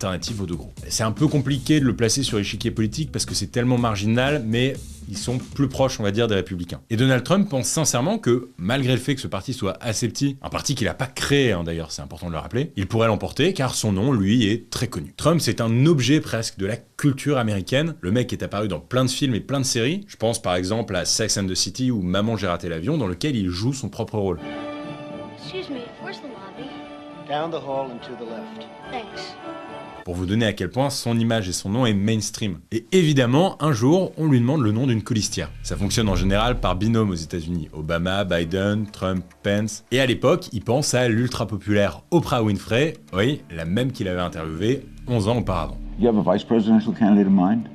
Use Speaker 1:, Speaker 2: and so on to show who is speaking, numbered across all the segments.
Speaker 1: alternative aux deux groupes. C'est un peu compliqué de le placer sur l'échiquier politique parce que c'est tellement marginal, mais ils sont plus proches, on va dire, des républicains. Et Donald Trump pense sincèrement que, malgré le fait que ce parti soit assez petit, un parti qu'il n'a pas créé, d'ailleurs, c'est important de le rappeler, il pourrait l'emporter car son nom, lui, est très connu. Trump, c'est un objet presque de la culture américaine. Le mec est apparu dans plein de films et plein de séries. Je pense par exemple à Sex and the City ou Maman, j'ai raté l'avion, dans lequel il joue son propre rôle.
Speaker 2: Excuse me, where's the lobby?
Speaker 3: Down the hall and to the left.
Speaker 2: Thanks.
Speaker 1: Pour vous donner à quel point son image et son nom est mainstream. Et évidemment, un jour, on lui demande le nom d'une colistière. Ça fonctionne en général par binôme aux États-Unis. Obama, Biden, Trump, Pence. Et à l'époque, il pense à l'ultra populaire Oprah Winfrey, oui, la même qu'il avait interviewée 11 ans auparavant.
Speaker 4: You have a vice presidential candidate in mind?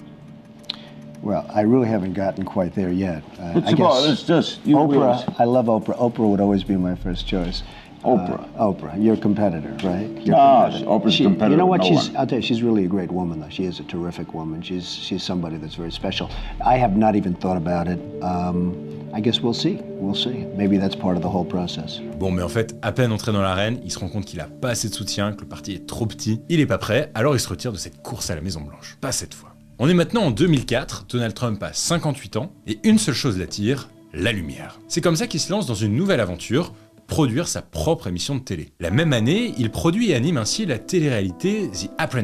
Speaker 3: Well, I really haven't gotten quite there yet.
Speaker 4: It's
Speaker 3: I guess
Speaker 4: it's just you
Speaker 3: Oprah. I love Oprah. Oprah would always be my first choice.
Speaker 4: Oprah.
Speaker 3: Oprah, your competitor, right? Your
Speaker 4: No,
Speaker 3: competitor.
Speaker 4: Oprah's competitor.
Speaker 3: You know what?
Speaker 4: No one.
Speaker 3: I'll tell you, she's really a great woman, though. She is a terrific woman. She's somebody that's very special. I have not even thought about it. I guess we'll see. We'll see. Maybe that's part of the whole process.
Speaker 1: Bon, mais en fait, à peine entré dans l'arène, il se rend compte qu'il a pas assez de soutien, que le parti est trop petit. Il est pas prêt, alors il se retire de cette course à la Maison Blanche. Pas cette fois. On est maintenant en 2004, Donald Trump a 58 ans, et une seule chose l'attire, la lumière. C'est comme ça qu'il se lance dans une nouvelle aventure, produire sa propre émission de télé. La même année, il produit et anime ainsi la télé-réalité The Apprentice.